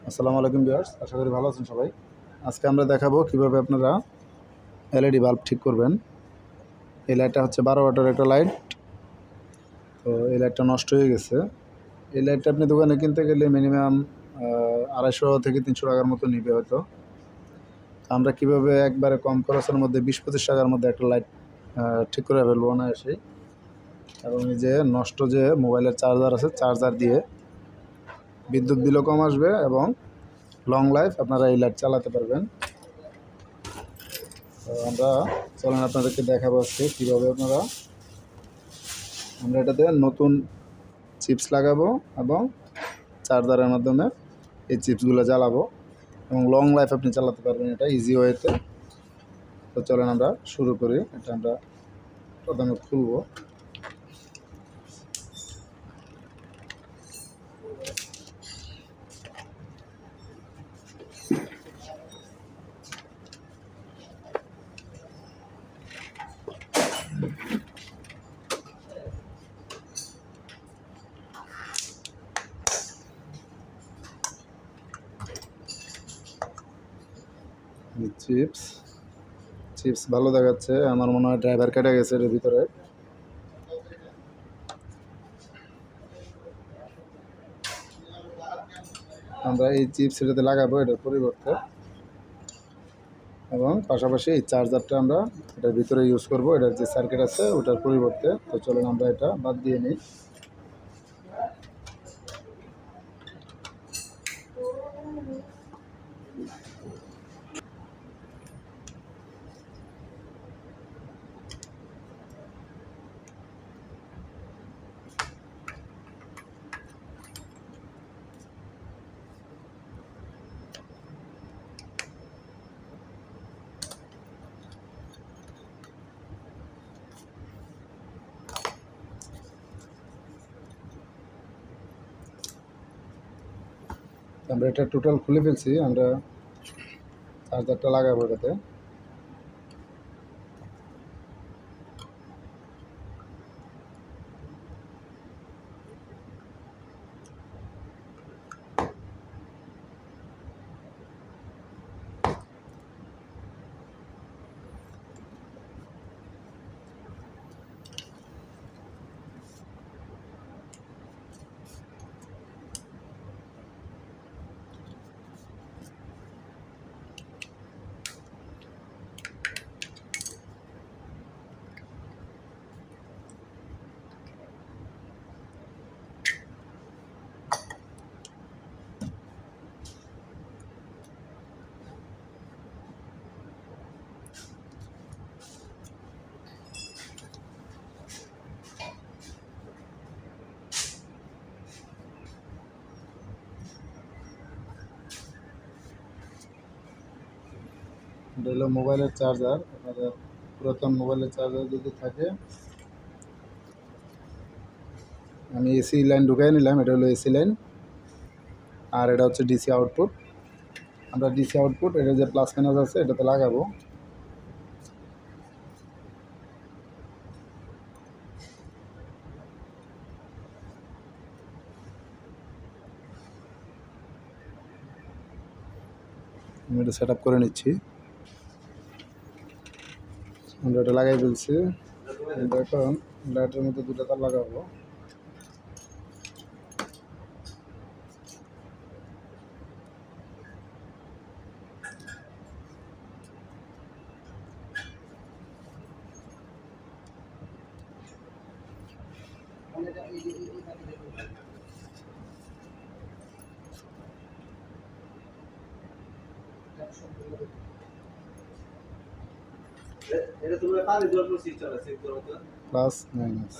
আসসালামু আলাইকুম ভিউয়ার্স, আশা করি ভালো আছেন সবাই। আজকে আমরা দেখাবো কিভাবে আপনারা এলইডি বাল্ব ঠিক করবেন। এই লাইটটা হচ্ছে 12 ওয়াটের একটা লাইট। তো এই লাইটটা নষ্ট হয়ে গেছে। এই লাইটটা আপনি দোকানে কিনতে গেলে মিনিমাম 250 থেকে 300 টাকার মতো নিবে হয়তো। আমরা কিভাবে একবারে কম খরচের মধ্যে 20-25 টাকার মধ্যে একটা লাইট ঠিক করে ফেলবো অনায়াসেই। এবং এই যে নষ্ট যে মোবাইলের চার্জার আছে, চার্জার দিয়ে বিদ্যুৎ বিলও কম আসবে এবং লং লাইফ আপনারা এই লাইট চালাতে পারবেন। তো আমরা চলেন আপনাদেরকে দেখাবো আজকে কীভাবে আমরা এটাতে নতুন চিপস লাগাবো এবং চার্জারের মাধ্যমে এই চিপসগুলো জ্বালাবো এবং লং লাইফ আপনি চালাতে পারবেন এটা ইজি ওয়েতে। তো চলেন আমরা শুরু করি। এটা আমরা প্রথমে খুলবো। চিপস চিপস ভালো দেখাচ্ছে, আমার মনে হয় ড্রাইভার কেটে গেছে এর ভিতরে। আমরা এই চিপস এটাতে লাগাবো এটার পরিবর্তে, এবং পাশাপাশি এই চার্জারটা আমরা এটার ভিতরে ইউজ করব, এটার যে সার্কিট আছে ওটার পরিবর্তে। তো চলেন আমরা এটা বাদ দিয়ে নিই। আমরা এটা টোটাল খুলে ফেলছি। আমরা চার্জারটা লাগাবো এটাতে। এটা হলো মোবাইলের চার্জার। আপনাদের পুরাতন মোবাইলের চার্জার যদি থাকে, আমি এসি লাইন ঢুকাই নিলাম। এটা হলো এসি লাইন, আর এটা হচ্ছে ডিসি আউটপুট। আমরা ডিসি আউটপুট এটা যে প্লাস মাইনাস আছে এটাতে লাগাবো। আমি এটা সেট আপ করে নিচ্ছি। আমরা এটা লাগাই ফেলছি। এখন লাইটের মধ্যে দুটো তার লাগাবো। প্লাস মাইনাস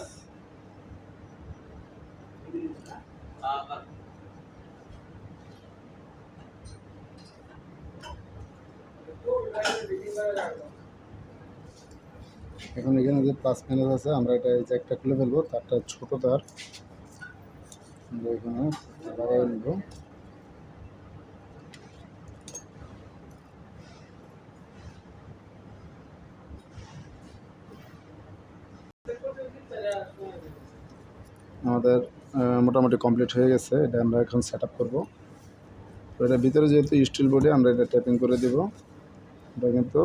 এখন এখানে যে প্লাস মাইনাস আছে, আমরা এটা এই যে একটা খুলে ফেলবো। তারটা ছোট তার আমরা এখানে লাগাই নেব। আমাদের মোটামুটি কমপ্লিট হয়ে গেছে। এটা আমরা এখন সেট আপ করবো। তো এটার ভিতরে যেহেতু স্টিল বডি, আমরা এটা ট্যাপিং করে দেব। এটা কিন্তু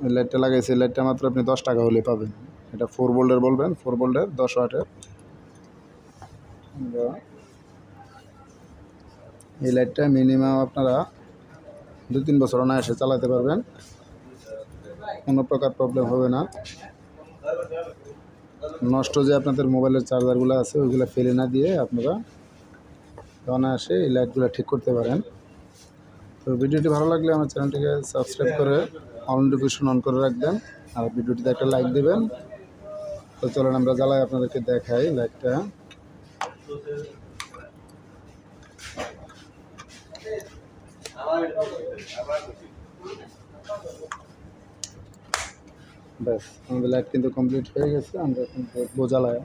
এই লাইটটা লাগাইছি, এই লাইটটা মাত্র আপনি 10 টাকা হলে পাবেন। এটা 4 ভোল্টের বলবেন, 4 ভোল্টের 10 ওয়াটের। এই লাইটটা মিনিমাম আপনারা 2-3 বছর অনায়াসে চালাতে পারবেন, কোনো প্রকার প্রবলেম হবে না। নষ্ট যে আপনাদের মোবাইলের চার্জারগুলো আছে ওইগুলো ফেলে না দিয়ে আপনারা অনায়াসে এই লাইটগুলো ঠিক করতে পারেন। তো ভিডিওটি ভালো লাগলে আমার চ্যানেলটিকে সাবস্ক্রাইব করে অল নোটিফিকেশন অন করে রাখবেন, আর ভিডিওটিতে একটা লাইক দেবেন। তো চলেন আমরা জ্বালাই আপনাদেরকে দেখাই লাইটটা। ব্যাস, আমাদের লাইট কিন্তু কমপ্লিট হয়ে গেছে। আমরা এখন দেখবো জ্বালায়।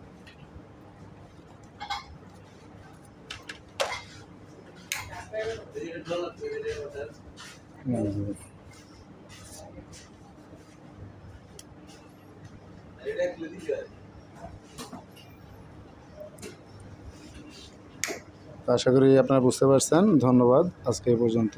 আশা করি আপনারা বুঝতে পারছেন। ধন্যবাদ, আজকে এই পর্যন্ত।